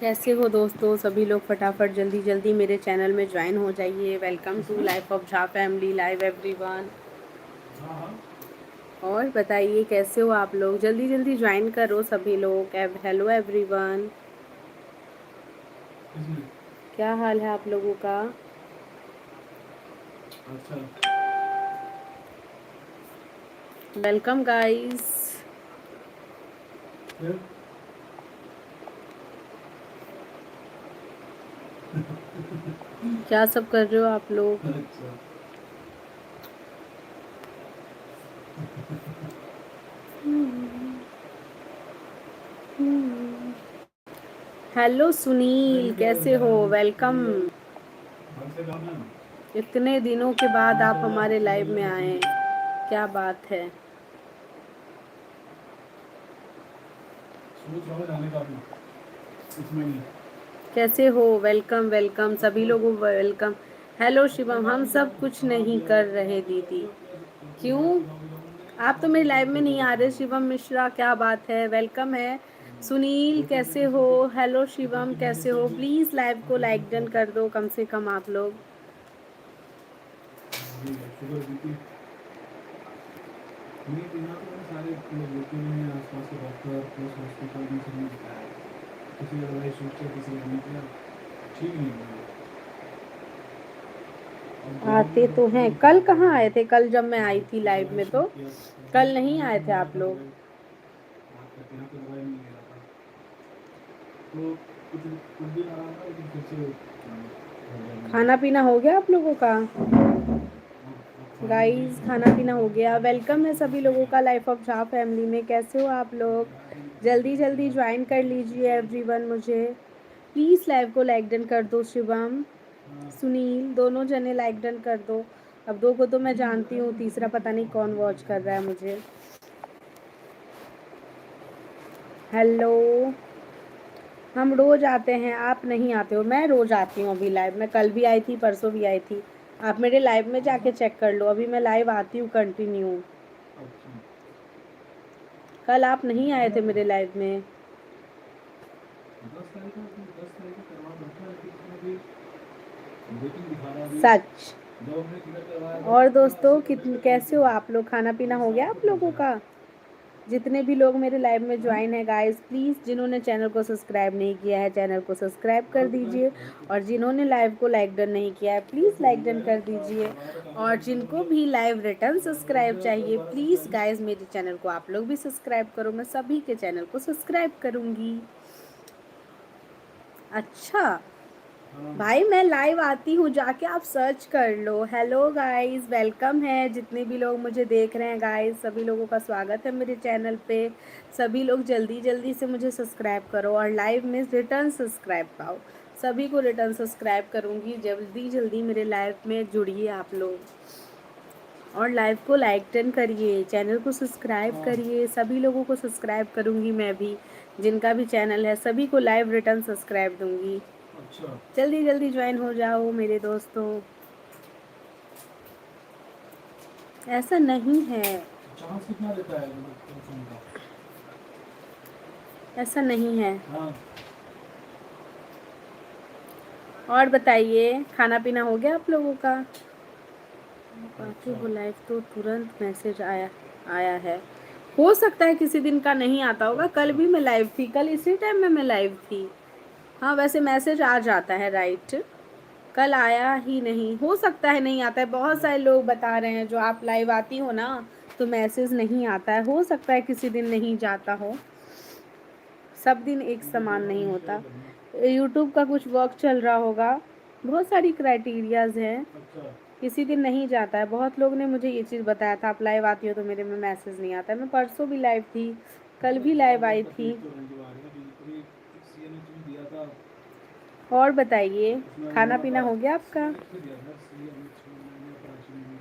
कैसे हो दोस्तों? सभी लोग फटाफट जल्दी जल्दी मेरे चैनल में ज्वाइन हो जाइए। Welcome to life of Jha family live everyone. और बताइए कैसे हो आप लोग? जल्दी जल्दी ज्वाइन करो सभी लोग। हेलो एवरीवन, क्या हाल है आप लोगों का? Welcome guys. क्या सब कर रहे हो आप लोग? हेलो सुनील, कैसे हो? वेलकम। इतने दिनों के बाद आप हमारे लाइव में आए, क्या बात है। कैसे हो? वेलकम वेलकम सभी लोगों को वेलकम। हेलो शिवम, हम सब कुछ नहीं कर रहे दीदी। क्यों? आप तो मेरे लाइव में नहीं आ रहे। शिवम मिश्रा, क्या बात है, वेलकम है। सुनील कैसे हो? हेलो शिवम, कैसे हो? प्लीज़ लाइव को लाइक डन कर दो कम से कम आप लोग। आते तो हैं, कल कहाँ आए थे? कल जब मैं आई थी लाइव में तो कल नहीं आए थे आप लोग। खाना पीना हो गया आप लोगों का? गाइस खाना पीना हो गया। वेलकम है सभी लोगों का लाइफ ऑफ झा फैमिली में। कैसे हो आप लोग? जल्दी जल्दी ज्वाइन कर लीजिए एवरीवन। मुझे प्लीज़ लाइव को लाइक डन कर दो। शिवम, सुनील, दोनों जने लाइक डन कर दो। अब दो को तो मैं जानती हूँ, तीसरा पता नहीं कौन वॉच कर रहा है मुझे। हेलो, हम रोज़ आते हैं, आप नहीं आते हो। मैं रोज़ आती हूँ अभी लाइव। मैं कल भी आई थी, परसों भी आई थी। आप मेरे लाइव में जाके चेक कर लो। अभी मैं लाइव आती हूँ कंटिन्यू। कल आप नहीं आए थे मेरे लाइव में। सच। और दोस्तों कैसे हो आप लोग? खाना पीना हो गया आप लोगों का? जितने भी लोग मेरे लाइव में ज्वाइन है गाइस, प्लीज़ जिन्होंने चैनल को सब्सक्राइब नहीं किया है चैनल को सब्सक्राइब कर दीजिए। और जिन्होंने लाइव को लाइक डन नहीं किया है प्लीज़ लाइक डन कर दीजिए। और जिनको भी लाइव रिटर्न सब्सक्राइब चाहिए प्लीज़ गाइस मेरे चैनल को आप लोग भी सब्सक्राइब करो। मैं सभी के चैनल को सब्सक्राइब करूँगी। अच्छा भाई, मैं लाइव आती हूँ, जाके आप सर्च कर लो। हेलो गाइस, वेलकम है जितने भी लोग मुझे देख रहे हैं गाइस, सभी लोगों का स्वागत है मेरे चैनल पे। सभी लोग जल्दी जल्दी से मुझे सब्सक्राइब करो और लाइव में रिटर्न सब्सक्राइब पाओ। सभी को रिटर्न सब्सक्राइब करूँगी। जल्दी जल्दी मेरे लाइव में जुड़िए आप लोग और लाइव को लाइक डन करिए, चैनल को सब्सक्राइब करिए। सभी लोगों को सब्सक्राइब करूँगी मैं भी, जिनका भी चैनल है सभी को लाइव रिटर्न सब्सक्राइब दूँगी। जल्दी जल्दी ज्वाइन हो जाओ मेरे दोस्तों। ऐसा नहीं है, ऐसा नहीं है। और बताइए खाना पीना हो गया आप लोगों का? बाकी वो लाइव तो तुरंत मैसेज आया आया है। हो सकता है किसी दिन का नहीं आता होगा। कल भी मैं लाइव थी, कल इसी टाइम में मैं लाइव थी। हाँ वैसे मैसेज आ जाता है, राइट। कल आया ही नहीं, हो सकता है नहीं आता है। बहुत सारे लोग बता रहे हैं जो आप लाइव आती हो ना तो मैसेज नहीं आता है। हो सकता है किसी दिन नहीं जाता हो, सब दिन एक समान नहीं होता। यूट्यूब का कुछ वर्क चल रहा होगा, बहुत सारी क्राइटेरियाज हैं, किसी दिन नहीं जाता है। बहुत लोग ने मुझे ये चीज़ बताया था, आप लाइव आती हो तो मेरे में मैसेज नहीं आता है। मैं परसों भी लाइव थी, कल भी लाइव आई थी। और बताइए खाना पीना हो गया आपका?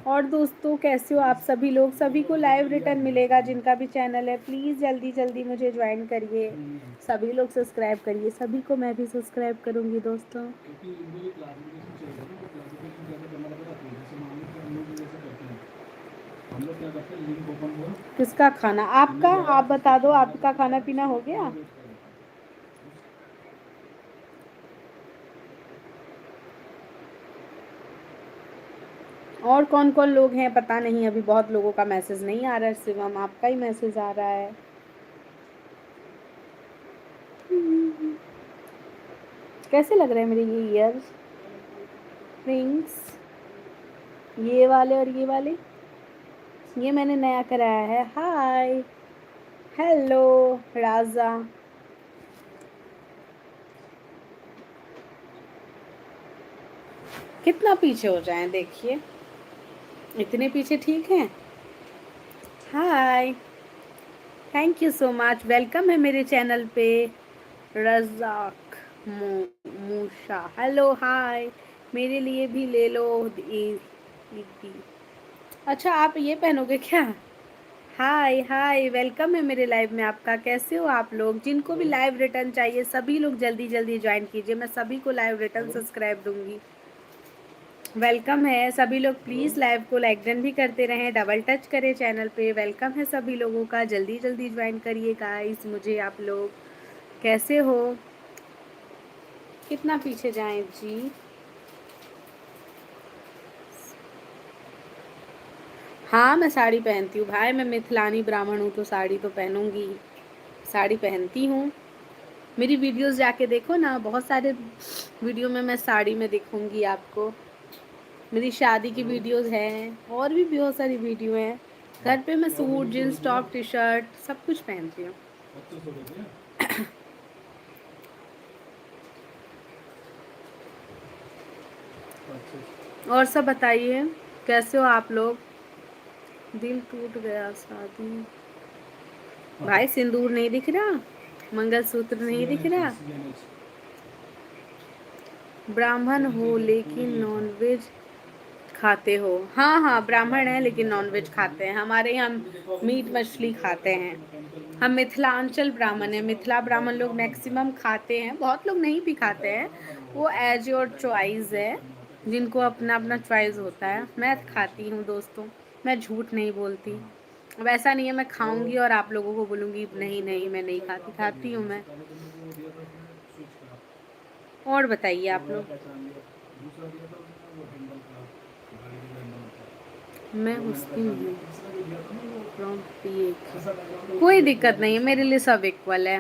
और दोस्तों कैसे हो आप सभी लोग? सभी को लाइव रिटर्न मिलेगा जिनका भी चैनल है। प्लीज़ जल्दी जल्दी मुझे ज्वाइन करिए, सभी लोग सब्सक्राइब करिए। सभी को मैं भी सब्सक्राइब करूँगी दोस्तों। किसका खाना? आपका? आप बता दो, आपका खाना पीना हो गया? और कौन कौन लोग हैं पता नहीं, अभी बहुत लोगों का मैसेज नहीं आ रहा है, शिवम आपका ही मैसेज आ रहा है। कैसे लग रहे हैं मेरे ये ईयर रिंग्स, ये वाले और ये वाले, ये मैंने नया कराया है। हाय हेलो राजा, कितना पीछे हो जाएं देखिए, इतने पीछे ठीक हैं। Hi, thank you so much, welcome है मेरे चैनल पे। रजाक मूशा, हेलो हाय, मेरे लिए भी ले लो ये। अच्छा आप ये पहनोगे क्या? हाय हाय, वेलकम है मेरे लाइव में आपका। कैसे हो आप लोग? जिनको भी लाइव रिटर्न चाहिए सभी लोग जल्दी जल्दी ज्वाइन कीजिए, मैं सभी को लाइव रिटर्न सब्सक्राइब दूंगी। वेलकम है सभी लोग, प्लीज़ लाइव को लाइक डन भी करते रहें, डबल टच करें चैनल पे। वेलकम है सभी लोगों का, जल्दी जल्दी ज्वाइन करिए गाइस मुझे। आप लोग कैसे हो? कितना पीछे जाएं जी? हाँ मैं साड़ी पहनती हूँ भाई, मैं मिथिलानी ब्राह्मण हूँ तो साड़ी तो पहनूंगी, साड़ी पहनती हूँ। मेरी वीडियोस जाके देखो ना, बहुत सारे वीडियो में मैं साड़ी में दिखूंगी आपको। मेरी शादी की वीडियोस हैं और भी बहुत सारी वीडियो हैं। घर पे मैं suit jeans top T shirt सब कुछ पहनती हूँ। और सब बताइए कैसे हो आप लोग? दिल टूट गया शादी, भाई सिंदूर नहीं दिख रहा, मंगलसूत्र नहीं दिख रहा। ब्राह्मण हो लेकिन नॉनवेज खाते हो? हाँ हाँ ब्राह्मण है लेकिन नॉनवेज खाते हैं, हमारे यहाँ मीट मछली खाते हैं। हम मिथिलांचल ब्राह्मण है, मिथिला ब्राह्मण लोग मैक्सिमम खाते हैं, बहुत लोग नहीं भी खाते हैं, वो एज योर चॉइस है, जिनको अपना अपना चॉइस होता है। मैं खाती हूँ दोस्तों, मैं झूठ नहीं बोलती। अब ऐसा नहीं है मैं खाऊंगी और आप लोगों को बोलूँगी नहीं नहीं मैं नहीं खाती, खाती हूँ मैं। और बताइए आप लोग। मैं मुस्लिम हूँ, कोई दिक्कत नहीं है, मेरे लिए सब इक्वल है।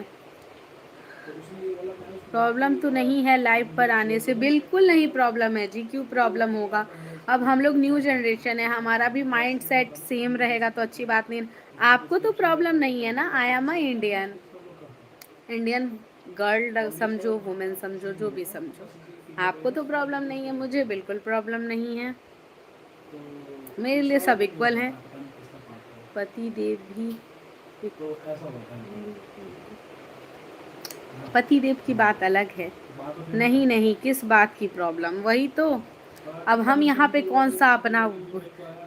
प्रॉब्लम तो नहीं है लाइव पर आने से, बिल्कुल नहीं प्रॉब्लम है जी, क्यों प्रॉब्लम होगा? अब हम लोग न्यू जनरेशन है, हमारा भी माइंड सेट सेम रहेगा तो अच्छी बात नहीं। आपको तो प्रॉब्लम नहीं है ना, I am a Indian, Indian girl समझो, वुमेन समझो, जो भी समझो। आपको तो प्रॉब्लम नहीं है, मुझे बिल्कुल प्रॉब्लम नहीं है, मेरे लिए सब इक्वल हैं। पति देव भी, पति देव की बात अलग है। नहीं नहीं, किस बात की प्रॉब्लम? वही तो, अब हम यहाँ पे कौन सा अपना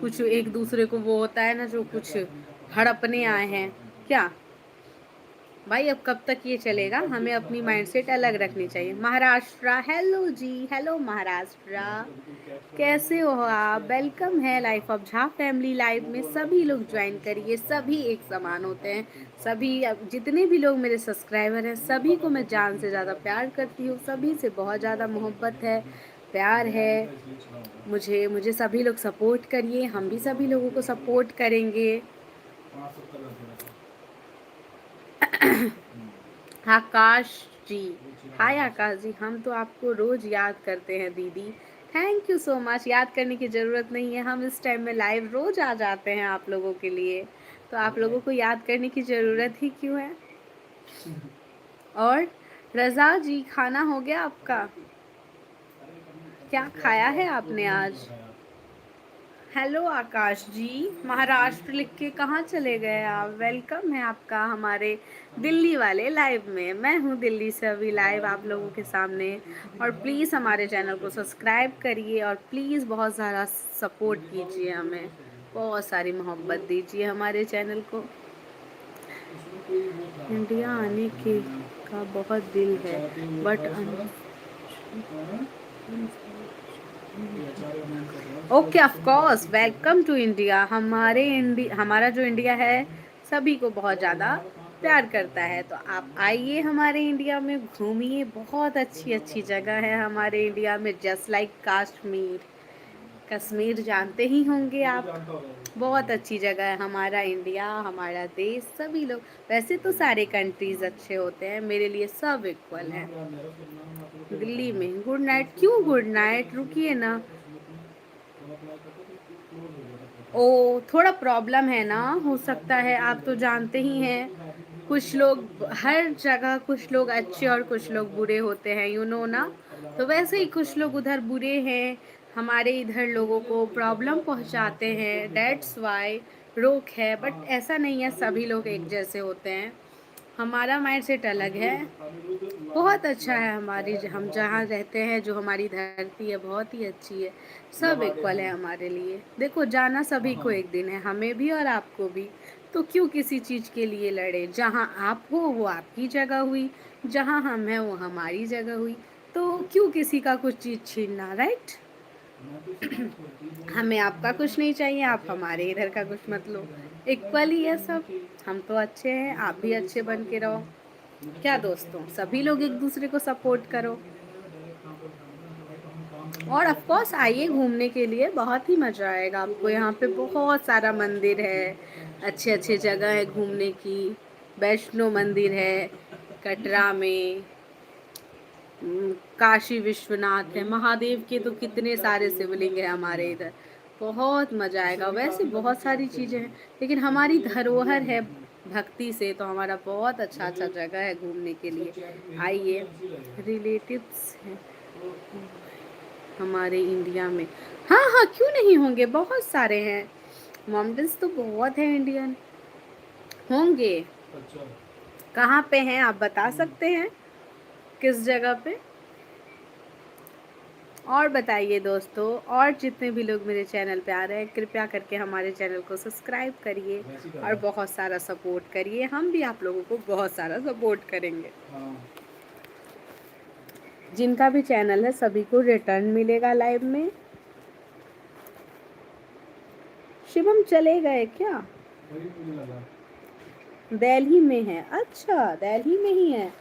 कुछ एक दूसरे को वो होता है ना, जो कुछ हड़पने आए हैं क्या? भाई अब कब तक ये चलेगा? हमें अपनी माइंडसेट अलग रखनी चाहिए। महाराष्ट्र, हेलो जी, हेलो महाराष्ट्र, कैसे हो आप? वेलकम है life of Jha family live में, सभी लोग ज्वाइन करिए, सभी एक समान होते हैं। सभी जितने भी लोग मेरे सब्सक्राइबर हैं सभी को मैं जान से ज़्यादा प्यार करती हूँ, सभी से बहुत ज़्यादा मोहब्बत है, प्यार है मुझे। मुझे सभी लोग सपोर्ट करिए, हम भी सभी लोगों को सपोर्ट करेंगे। आकाश जी, हाय आकाश जी, हम तो आपको रोज याद करते हैं दीदी। थैंक यू सो मच, याद करने की ज़रूरत नहीं है, हम इस टाइम में लाइव रोज आ जाते हैं आप लोगों के लिए, तो आप लोगों को याद करने की ज़रूरत ही क्यों है? और रज़ा जी, खाना हो गया आपका? क्या खाया है आपने आज? हेलो आकाश जी, महाराष्ट्र लिख के कहाँ चले गए आप? वेलकम है आपका हमारे दिल्ली वाले लाइव में। मैं हूँ दिल्ली से अभी लाइव आप लोगों के सामने, और प्लीज़ हमारे चैनल को सब्सक्राइब करिए और प्लीज़ बहुत ज़्यादा सपोर्ट कीजिए, हमें बहुत सारी मोहब्बत दीजिए हमारे चैनल को। इंडिया आने के का बहुत दिल है but okay of course, welcome to India. हमारा जो इंडिया है सभी को बहुत ज़्यादा प्यार करता है, तो आप आइए हमारे इंडिया में घूमिए, बहुत अच्छी अच्छी जगह है हमारे इंडिया में, जस्ट लाइक कश्मीर। कश्मीर जानते ही होंगे आप, बहुत अच्छी जगह है। हमारा इंडिया, हमारा देश, सभी लोग, वैसे तो सारे कंट्रीज अच्छे होते हैं, मेरे लिए सब इक्वल हैं। दिल्ली में गुड नाइट क्यों? गुड नाइट रुकिए ना। ओ थोड़ा प्रॉब्लम है ना, हो सकता है, आप तो जानते ही हैं, कुछ लोग हर जगह, कुछ लोग अच्छे और कुछ लोग बुरे होते हैं, यू नो ना। तो वैसे ही कुछ लोग उधर बुरे हैं, हमारे इधर लोगों को प्रॉब्लम पहुंचाते हैं, डेट्स वाई रोक है। बट ऐसा नहीं है, सभी लोग एक जैसे होते हैं, हमारा माइंडसेट अलग है। बहुत अच्छा है हमारी, हम जहाँ रहते हैं, जो हमारी धरती है बहुत ही अच्छी है, सब इक्वल है हमारे लिए। देखो जाना सभी को एक दिन है, हमें भी और आपको भी, तो क्यों किसी चीज़ के लिए लड़े? जहाँ आप हो वो आपकी जगह हुई, जहाँ हम हैं वो हमारी जगह हुई, तो क्यों किसी का कुछ चीज़ छीनना, राइट? हमें आपका कुछ नहीं चाहिए, आप हमारे इधर का कुछ मत लो, इक्वल ही है सब। हम तो अच्छे हैं, आप भी अच्छे बन के रहो। क्या दोस्तों, सभी लोग एक दूसरे को सपोर्ट करो। और ऑफ कोर्स आइए घूमने के लिए, बहुत ही मज़ा आएगा आपको। यहाँ पे बहुत सारा मंदिर है, अच्छे अच्छे जगह है घूमने की। वैष्णो मंदिर है कटरा में, काशी विश्वनाथ है, महादेव के तो कितने सारे शिवलिंग है हमारे इधर, बहुत मज़ा आएगा। वैसे बहुत सारी चीज़ें हैं, लेकिन हमारी धरोहर है भक्ति से, तो हमारा बहुत अच्छा अच्छा जगह है घूमने के लिए। आइए, रिलेटिव्स हैं हमारे इंडिया में। हाँ हाँ, क्यों नहीं होंगे, बहुत सारे हैं, माउंटेन्स तो बहुत हैं इंडियन, होंगे। कहाँ पे हैं आप बता सकते हैं, किस जगह पे? और बताइए दोस्तों, और जितने भी लोग मेरे चैनल पे आ रहे हैं, कृपया करके हमारे चैनल को सब्सक्राइब करिए और बहुत सारा सपोर्ट करिए, हम भी आप लोगों को बहुत सारा सपोर्ट करेंगे। जिनका भी चैनल है सभी को रिटर्न मिलेगा लाइव में। शिवम चले गए क्या? दिल्ली में है, अच्छा दिल्ली में ही है,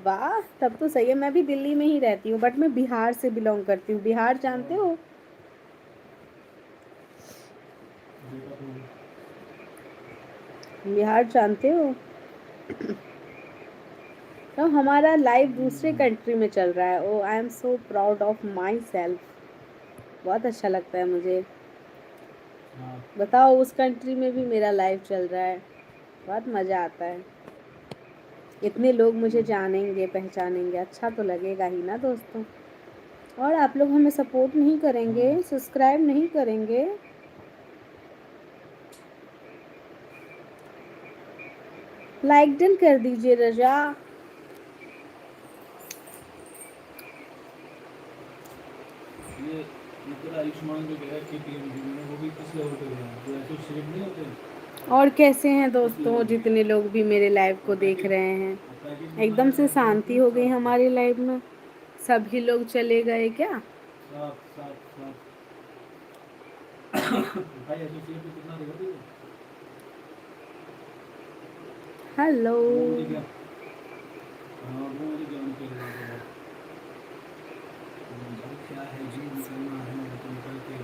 वाह तब तो सही है। मैं भी दिल्ली में ही रहती हूँ, बट मैं बिहार से बिलोंग करती हूँ। बिहार जानते हो? बिहार जानते हो? तो हमारा लाइव दूसरे कंट्री में चल रहा है। Oh I am so proud of my self, बहुत अच्छा लगता है मुझे। बताओ, उस कंट्री में भी मेरा लाइव चल रहा है, बहुत मज़ा आता है। इतने लोग मुझे जानेंगे, पहचानेंगे, अच्छा तो लगेगा ही ना दोस्तों। और आप लोग हमें सपोर्ट नहीं करेंगे, सब्सक्राइब नहीं करेंगे, लाइक डन कर दीजिए रजा। ये आयुष्मान जो गया KPMG में, वो भी किस लेवल पे गया, जो एसोसिएट नहीं होते। और कैसे हैं दोस्तों, जितने लोग भी मेरे लाइव को देख रहे हैं? एकदम से शांति हो गई हमारे लाइव में, सभी लोग चले गए क्या? सात सात सात भाई एसोसिएट में कितना देगा तुझे? हेलो। वो मुझे क्या, हाँ वो मुझे ज्वाइन कर रहा है। भाई क्या है जी, निकलना है तो निकल के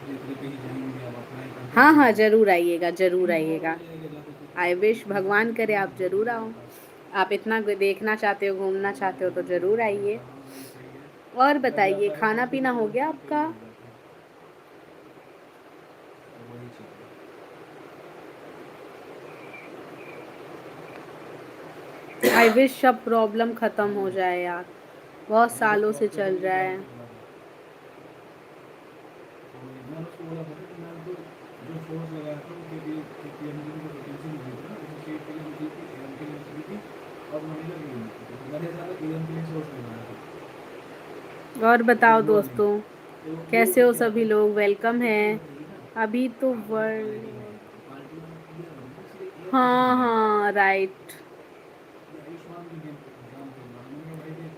दूसरे पे ही जाएंगे, अब अप्लाई करते हाँ हाँ, रहेंगे। जरूर आइएगा, जरूर तुम और आइएगा। बोल जाएगा जाके तो आई विश, भगवान करे तुम आप जरूर आओ। पास आप इतना देखना चाहते हो, घूमना चाहते हो, तो जरूर आइए। हाँ वही सही है। और जब बताइए, जाता है खाना काम पे पीना तो हो वो गया काम पे ही आपका? लग जाता है, तो वही चीज़ है। आई विश सब प्रॉब्लम खत्म हो हम्म, जाए यार, बहुत अभी तो सालों से चल प्रॉफिटेबली रहा जाने है। के बाद है। तो मैंने उसको बोला था कि मैंने तो जो फोर्स लगाया था वो KPMG में जो वैकेंसी निकली थी ना, एसोसिएट के लिए निकली थी, AM के लिए निकली थी और मैनेजर के लिए निकली थी, तो मैंने ज़्यादा AM के लिए सोर्स लगाया था, और तो फिर बताओ हुआ नहीं। दोस्तों, तो वो कैसे हो क्या सभी है, लोग? वेलकम एक है। चीज़ बताइए ना, अभी तो आप अगर पार्टी में, वर्ल्ड, तो पार्टी में क्लियर होगा ना, इसलिए AM कैसे हाँ मिलेगा। हाँ राइट, ये आयुष्मान भी एग्जाम दे रहा है, मैंने कहा भाई देख,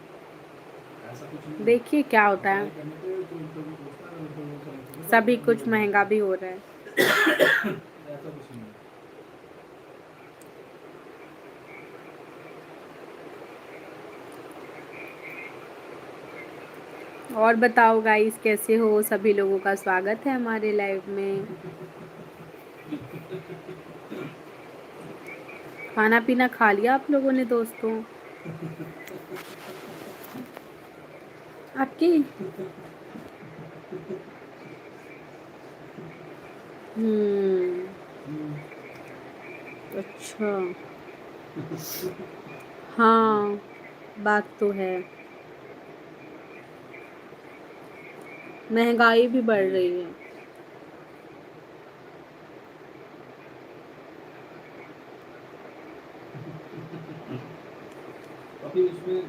ऐसा कुछ नहीं है, देखिए क्या होता है, अप्लाई करने पे तो इंटरव्यू पूछता है, इंटरव्यू सेलेक्ट होने तो सभी अपॉइंटमेंट कुछ हो महंगा जाता भी हो रहा है। है। ऐसा कुछ नहीं है। और बताओ गाइस, कैसे हो? सभी लोगों का स्वागत है हमारे लाइव में। खाना पीना खा लिया आप लोगों ने दोस्तों? आपकी हम्म। अच्छा। हाँ, बात तो है। महंगाई भी बढ़ रही है। अभी उसमें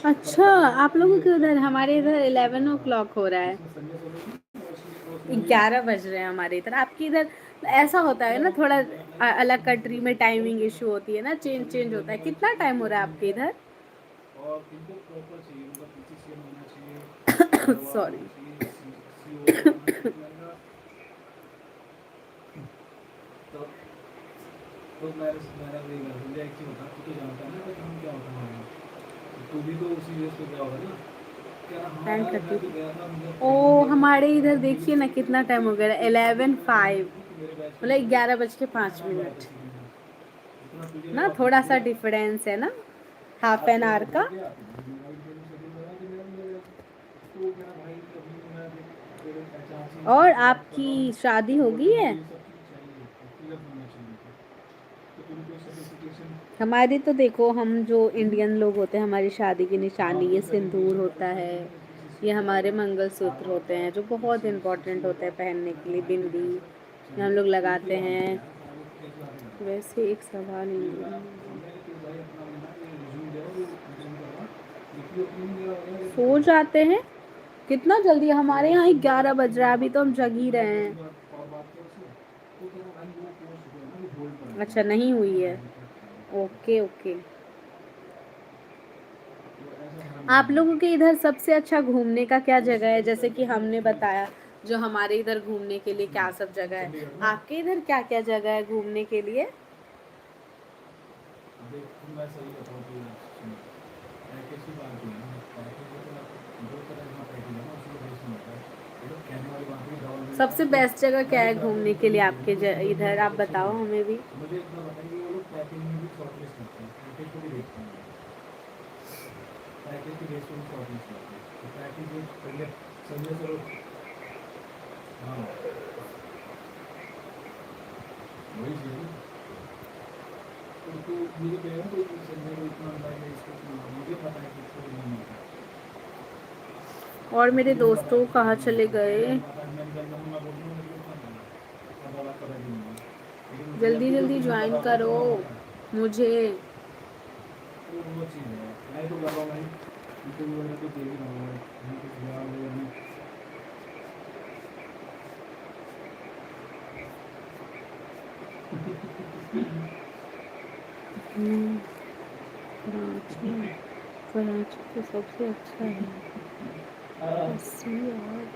अच्छा, आप लोगों के उधर, हमारे इधर 11 o'clock हो रहा है। इसमें संजय सोनी और उसमें क्रॉस में भी 11 बज रहे हैं हमारे इधर। आपके इधर ऐसा होता है ना, थोड़ा अलग कंट्री में टाइमिंग इशू होती है ना, चेंज चेंज होता है। कितना टाइम हो रहा है आपके इधर? और इनको प्रॉपर चाहिए, मतलब पीसीसीएम होना चाहिए, आरओआर सॉरी। होना चाहिए, सीओआर होना चाहिए। मैंने कहा तो मेरा वही बात मुझे एक चीज़ बता, तू तो जानता है ना कि काम क्या होता है हमारा, तो तू भी तो उसी बेस पे गया होगा ना। कह रहा हाँ टेन यार मैं थर्टी तो गया था, मुझे ओ, ट्रेनिंग दिया था, हमारे इधर ट्रेनिंग मिली देखिए थी, ना तो कितना टाइम हो गया, उसमें ये थी 11:05। कि मेरे बैच के मतलब लोग 11:05 इतना बढ़ा था मिनट सीखने में, इतना तुझे ना, लगा थोड़ा सा तुझे डिफरेंस है ना, हाफ आज एन तेरा आवर हो का। गया तो मेरा भी ट्रेनिंग शेड्यूल लगा कि मेरा भी लगेगा। तो वो कह रहा भाई अभी मैं तेरे एचआर से इस और चीज़ पे बात कर रहा आपकी हूँ, शादी तो हो बोल गई रहे है? मुझे ये सब चीज़ चाहिए, क्लियर होना चाहिए था। तो तूने कोई सर्टिफिकेशन हमारी तो देखो, हम जो इंडियन लोग होते हैं, हमारी शादी की हाँ निशानी ये कोई सिंदूर सर्टिफिकेशन होता वाले है। चाहिए थे, ये पीसीसीएम का हमारे हो, मंगलसूत्र आरओआर होते का, हैं जो बहुत सीसी इम्पोर्टेंट होते होगा। हैं पहनने के मैं लिए, भाई तेरे बिंदी। ऐसा ये हम चाहिए लोग तेरी तो लगाते बात नहीं है हैं। यार, साले तू कैसी बातें कर रहा है। वैसे एक सवाल तुझे तो हिंदी मैंने में समझा कि तू भाई अपना बंदा ये रिज्यूम दे रहा हूँ, तो रिज्यूम करवा, जबकि वो अपनी नहीं दे रहा होगा जैसे सो तेरा। जाते हैं। कितना जल्दी, तो हमारे यहाँ उससे बोल रहा 11 कि बज रहा मैं है, अभी बात तो हम करूँगा, जग तो ही मैंने रहे कहा हैं। एक बार और बात कर उससे। तो कह रहा भाई वो पोस्ट जो है ना वो होल्ड पर रखा अच्छा, है, नहीं हुई मैं है। भाई क्या करूँ। Okay okay. तो ऐसा था आप मेरा। लोगों के इधर सबसे अच्छा घूमने का क्या जगह है? जैसे कि हमने बताया जो हमारे इधर घूमने के लिए क्या सब जगह है। चंडीगढ़ ना, आपके इधर क्या क्या जगह है घूमने के लिए? देख मैं सही बताऊँ तो यार सुन, पैकेज की बात जो है ना, पैकेज में तो दो तरह का पैकेज है ना, उसमें बेस में होता है। मतलब कहने वाली बात है डबल रेट का, सबसे मतलब बेस्ट जगह क्या मैं है एक बार घूमने के लिए इंटरव्यू दिया आपके ना, उसमें लोग मेरे इधर? आप बहुत अच्छे बताओ थे। हमें भी। मुझे इतना बताएंगे वो लोग पैकेज में भी शॉर्ट लिस्ट करते हैं, पैकेज को भी देखते हैं, पैकेज के बेस पर भी शॉर्ट लिस्ट करते हैं। तो पैकेज में पहले समझे चलो, हाँ वही चीज़ है। तो मुझे कहेगा कोई संजय को इतना मिला है, इसको इतना मिला, मुझे पता है कि इसको नहीं मिलता। और अब मेरे तुझे नहीं पता है दोस्तों कि कहाँ कितना चले मिलता है, तुझे गए? नहीं पता है, मैं निकल जाऊँगा मैं बोल दूँगा मेरे को इतना मिला है, अब बात पता नहीं होगा। लेकिन जल्दी रियलिटी तो जल्दी तुझे नहीं ज्वाइन पता होगा, करो तुम्हें पता है। मुझे। तो वो चीज़ है, मैं तो कर रहा हूँ भाई, इंटरव्यू वगैरह तो दे ही रहा हूँ, मैं कुछ बिहार वगैरह में। हम्म, कराची। कराची तो सबसे अच्छा है। हाँ। 80 और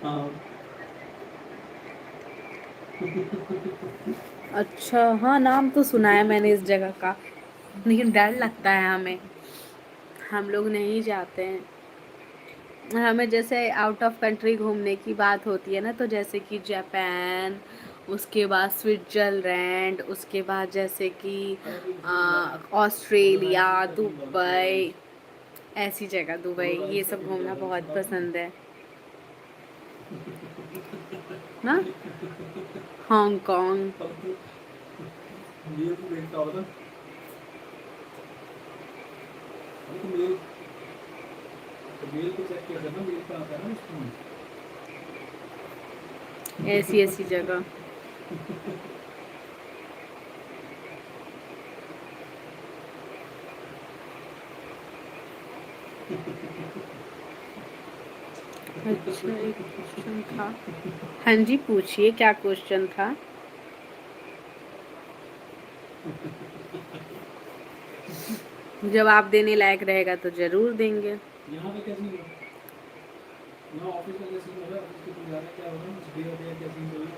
हाँ। अच्छा, हाँ, नाम तो सुना है मैंने इस जगह का, लेकिन डर लगता है हमें। हम लोग नहीं जाते हैं। हमें जैसे आउट ऑफ कंट्री घूमने की बात होती है ना, तो जैसे कि जापान, उसके बाद स्विट्जरलैंड, उसके बाद जैसे कि अरे तो इसमें तो यार ऑस्ट्रेलिया, ऑर्गेनाइज करके बुला लो, दुबई, ऑर्गेनाइज ऐसी जगह, दुबई, ये ऑर्गेनाइज सब करके बुला घूमना लो, इसमें बहुत बात नहीं। पसंद है ना। हांगकांग। अब तो मेल तो देखता होगा ना, अरे तो मेल को चेक किया करना, मेल पे आता है ना उसमें। ऐसी ऐसी जगह। अच्छा, एक क्वेश्चन था। हाँ जी, पूछिए, क्या क्वेश्चन था? जवाब देने लायक रहेगा तो जरूर देंगे। यहाँ पे क्या सीन है, यहाँ ऑफिस का क्या सीन हो रहा है, ऑफिस के तू जा रहा है क्या हो रहा है, कुछ डे वगैरह क्या सीन चल रहा है।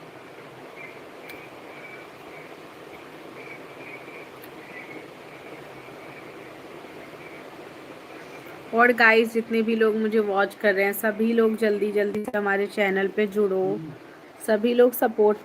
और गाइस जितने भी लोग मुझे वॉच कर रहे हैं सभी लोग जल्दी जल्दी से हमारे चैनल पे जुड़ो, सभी लोग सपोर्ट।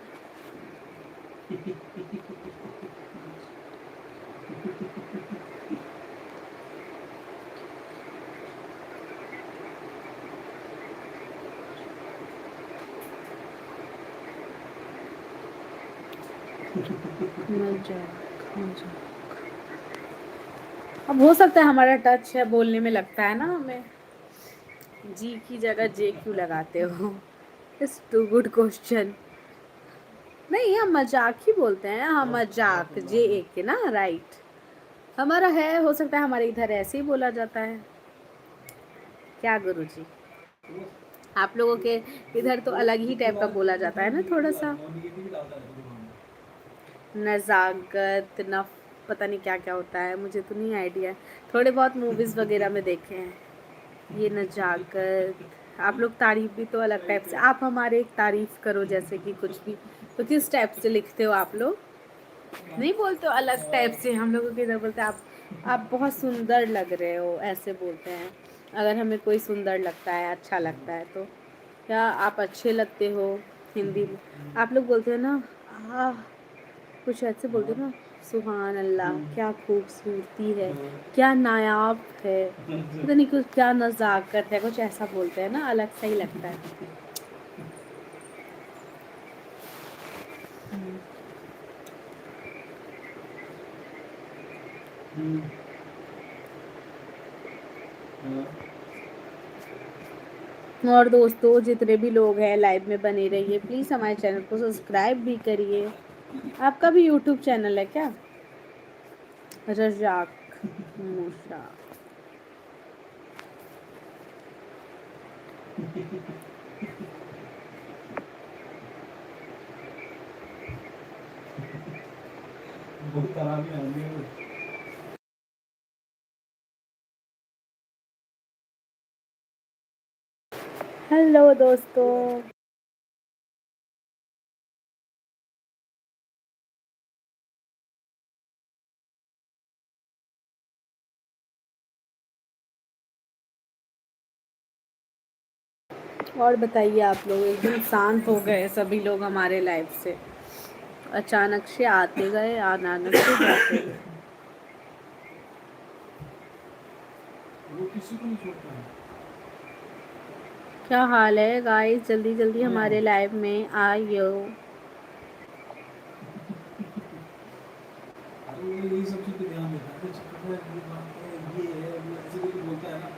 मजाक मजाक। अब हो सकता है हमारा टच है बोलने में लगता है ना हमें, जी की जगह जे क्यों लगाते हो? It's too good question. नहीं हम मजाक ही बोलते हैं, हम मजाक जे ए के ना, राइट। हमारा है, हो सकता है हमारे इधर ऐसे ही बोला जाता है। क्या गुरुजी, आप लोगों के इधर तो अलग ही टाइप का बोला जाता है ना थोड़ा सा, नज़ाकत न, पता नहीं क्या क्या होता है, मुझे तो नहीं आइडिया। थोड़े बहुत मूवीज़ वगैरह में देखे हैं ये नज़ाकत। आप लोग तारीफ भी तो अलग टाइप से, आप हमारे एक तारीफ करो जैसे कि कुछ भी, तो किस टाइप से लिखते हो आप लोग? नहीं बोलते हो अलग टाइप से, हम लोगों के इधर बोलते हैं आप बहुत सुंदर लग रहे हो, ऐसे बोलते हैं। अगर हमें कोई सुंदर लगता है, अच्छा लगता है तो, क्या आप अच्छे लगते हो हिंदी में आप लोग बोलते हो ना, आह, कुछ ऐसे बोलते हो ना, सुभान अल्लाह क्या खूबसूरती है, क्या नायाब है, पता नहीं कुछ क्या नज़ाकत है, कुछ ऐसा बोलते हैं ना, अलग सा ही लगता है। और दोस्तों जितने भी लोग हैं लाइव में बने रहिए, प्लीज़ हमारे चैनल को सब्सक्राइब भी करिए। आपका भी यूट्यूब चैनल है क्या? रजाक मूसा। बहुत खराब ही आएंगे। हेलो दोस्तों, और बताइए आप लोग, एकदम शांत हो गए सभी लोग हमारे लाइव से, अचानक से आते गए, अचानक से जाते गए। वो किसी को नहीं छोड़ता है। क्या हाल है गाइस, जल्दी जल्दी हमारे लाइव में आइयो। अरे वो यही सब चीज़ पे ध्यान देता है, अरे चिपक है, ये बात है, ये है, वो ऐसे करके बोलता है ना।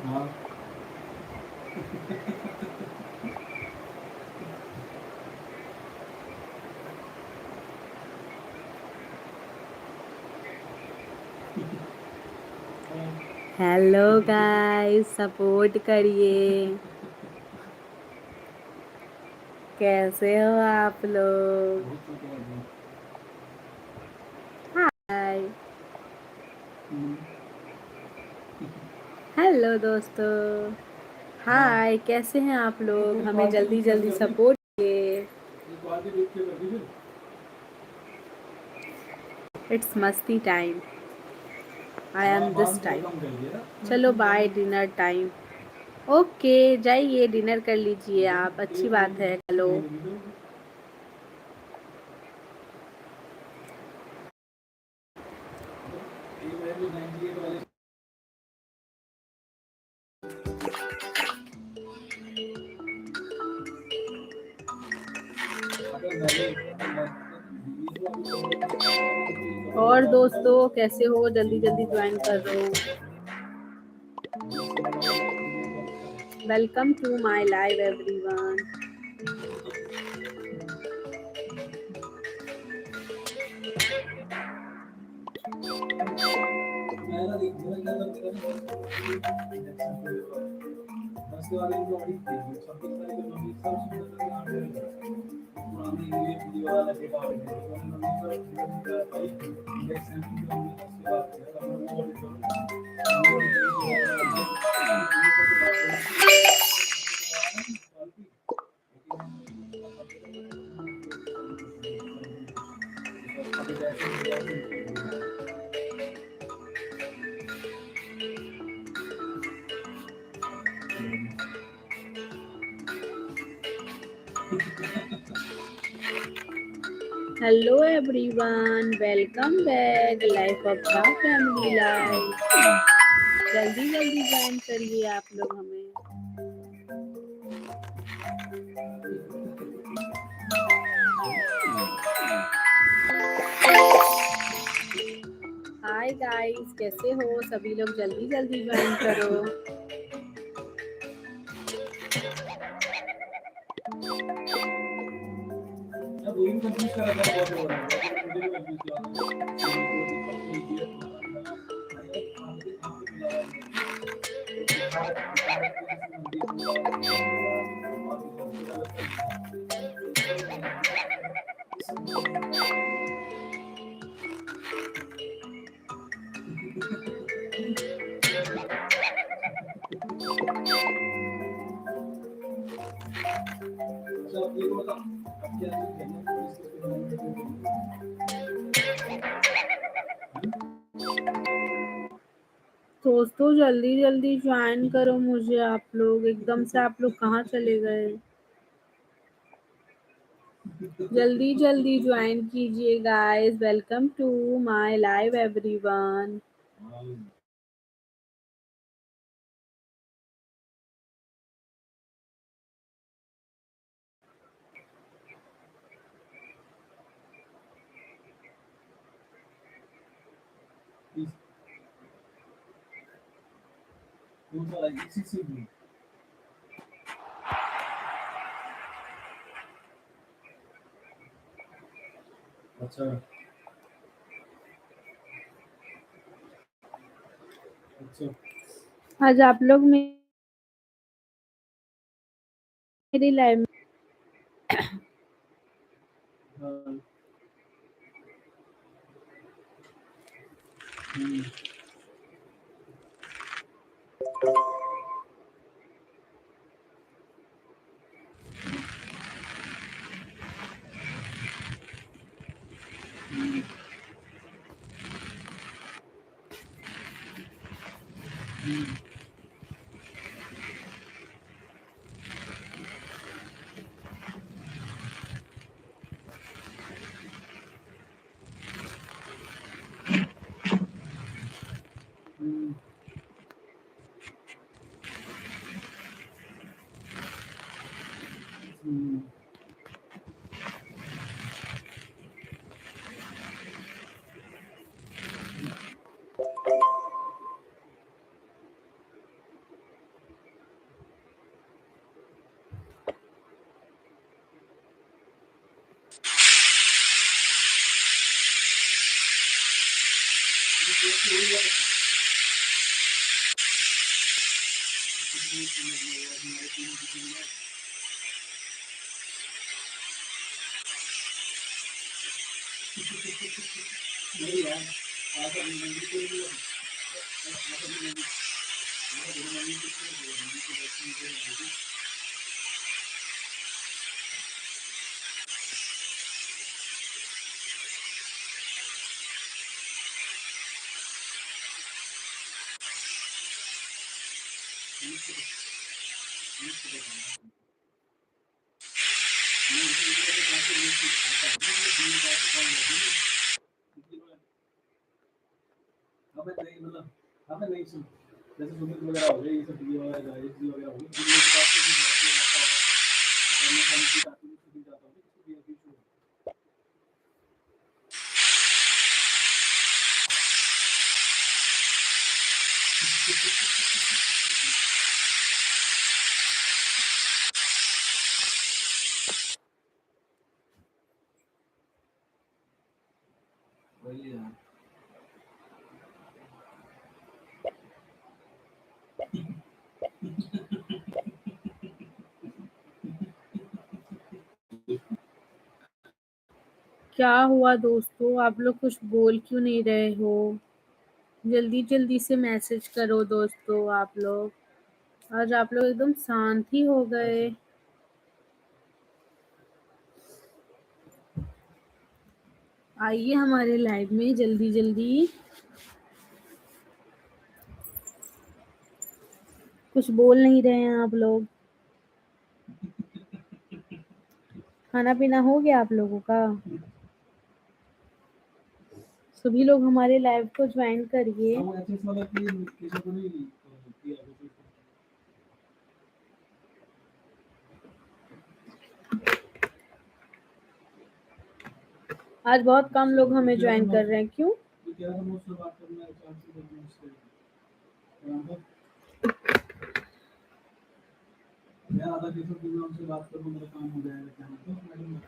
हाँ। हेलो गाइस, सपोर्ट करिए। कैसे हो आप लोग? बहुत छोटे आदमी। हाय, हेलो दोस्तों, हाय, कैसे हैं आप लोग? हमें जल्दी जल्दी सपोर्ट कीजिए। एक बात ही देख के कर दी फिर। इट्स मस्ती टाइम, आई हाँ, एम बाद दिस में थोड़ा टाइम। कम कर दिया ना। चलो बाय, डिनर टाइम। ओके, जाइए डिनर कर लीजिए आप, अच्छी बात है। हेलो, ये मैं जो 98 वाले अगर और दोस्तों कैसे हो? जल्दी जल्दी ज्वाइन कर दो। Welcome to my live everyone. मेरा देख मेरा क्या उसके बाद इनको ऑडिट किया 26 तारीख को नोटिस सब सुंदर आठ पुरानी ये पूरी वाला डेटा ऑडिट है तो नोटिस का भाई इंडेक्स सैंपल का हमने उसके बाद किया हमने वो ऑडिट ऐसे मजाक से नहीं बोलूंगा। Hello everyone, welcome back life of the family life. जल्दी जल्दी ज्वाइन करिए आप लोग हमें। हाय गाइस, कैसे हो सभी लोग? जल्दी जल्दी ज्वाइन करो। मैं वही कंफ्यूज कर रहा था बहुत हो रहा है, मुझे भी कंफ्यूज किया उसने जो दीपक ने किया तुम्हारा मिला अरे यार कहाँ पे मिला हुआ है दिखा रहा है कि जैसे मंदिर में मिला हुआ है और वो कुछ गलत कर दिया तो इसलिए मैंने इसमें मुझे नहीं पता अच्छा अब ये तो बता अब क्या चीज करना है इस पे हम दोस्तों जल्दी जल्दी ज्वाइन करो मुझे। आप लोग एकदम से आप लोग कहाँ चले गए? जल्दी जल्दी ज्वाइन कीजिए guys. Welcome to my live everyone. दूसरा इसी से भी अच्छा अच्छा आज आप लोग मेरी लाइव हाँ नहीं यार आज अपनी मंदिर को भी आज अपनी मंदिर आज अपनी मंदिर को मंदिर के दर्शन के हमें नहीं मतलब हमें नहीं सुन जैसे सुमित वगैरह हो गए ये सब वीडियो वगैरह राजेश जी वगैरह हो गए वीडियो के पास से भी बहुत ही आता होगा मैं कम की आती हूँ सुधी जाता हूँ किसी भी अभी शो वही यार क्या हुआ दोस्तों? आप लोग कुछ बोल क्यों नहीं रहे हो? जल्दी जल्दी से मैसेज करो दोस्तों आप लोग। आज आप लोग एकदम शांत ही हो गए। आइए हमारे लाइव में जल्दी जल्दी। कुछ बोल नहीं रहे हैं आप लोग। खाना पीना हो गया आप लोगों का? सभी लोग हमारे लाइव को ज्वाइन करिए। हाँ, वो एचएस वाला कि किसी को नहीं किया कुछ। आज बहुत कम लोग हमें ज्वाइन कर रहे हैं, क्यों? ये कह रहा था मुझसे बात करना है, चांस से करना है उससे। मैं आधा किसी को मैं उनसे बात करूँ, मेरा काम हो जाएगा क्या मतलब मैडम।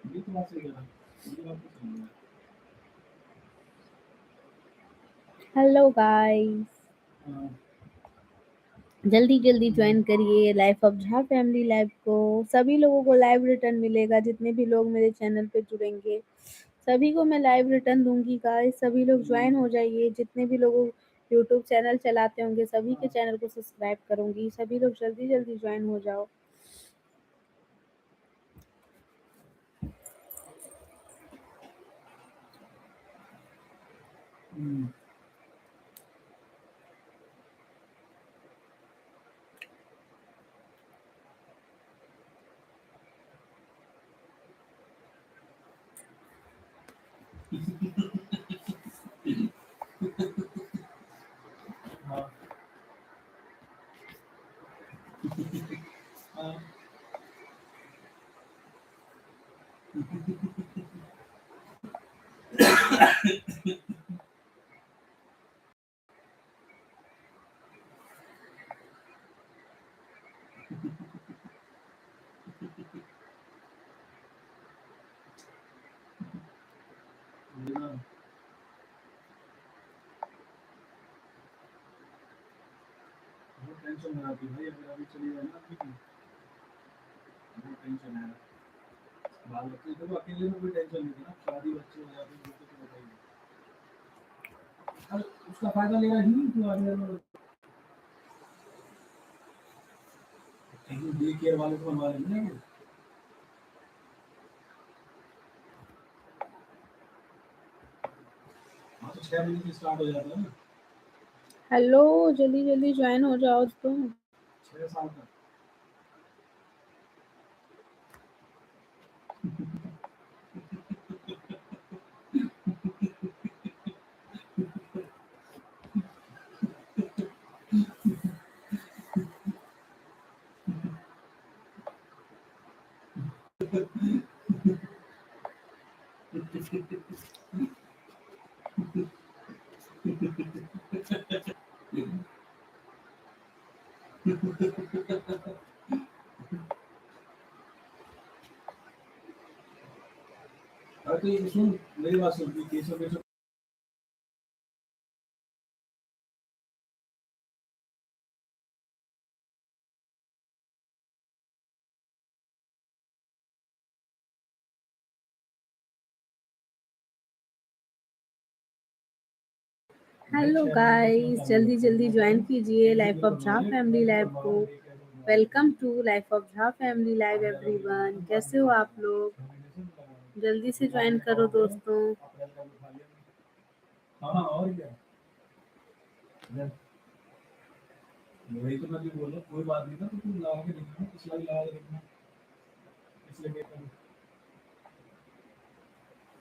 ये तो बात सही कह रहा है, ये बात तो सही है। हेलो गाइस, हाँ, जल्दी जल्दी ज्वाइन करिए life of Jha family live को। सभी लोगों को लाइव रिटर्न मिलेगा, जितने भी लोग मेरे चैनल पे जुड़ेंगे सभी को मैं लाइव रिटर्न दूंगी गाइस। सभी लोग ज्वाइन हो जाइए, जितने भी लोग यूट्यूब चैनल चलाते होंगे सभी के चैनल को सब्सक्राइब करूंगी। सभी लोग जल्दी जल्दी ज्वाइन हो जाओ। हाँ, हाँ, ये ना बहुत टेंशन में आती है भाई, अगर अभी चली जाए ना अभी की, बहुत टेंशन है। बाल बच्चे देखो, अकेले में कोई टेंशन नहीं थी ना, शादी बच्चे हो जाते हैं तो बताइए। अरे उसका फायदा ले रहा ही नहीं तू आगे में, कहीं डे केयर वाले को बनवा लेंगे ना वो। हाँ तो 6 महीने से स्टार्ट हो जाता है ना, हेलो, जल्दी जल्दी ज्वाइन हो जाओ तुम। 6 साल तक। अरे तो ये सुन, मेरी बात सुन, ये केशव केशव हेलो गाइस, जल्दी जल्दी ज्वाइन कीजिए life of Jha family live को। Welcome to life of Jha family live everyone. कैसे हो आप लोग? जल्दी से ज्वाइन करो दोस्तों। हाँ हाँ, और क्या। वही तो मैं भी बोल रहा हूँ, कोई बात नहीं था, तो तू लगा के देखना, पिछला भी लगा के देखना।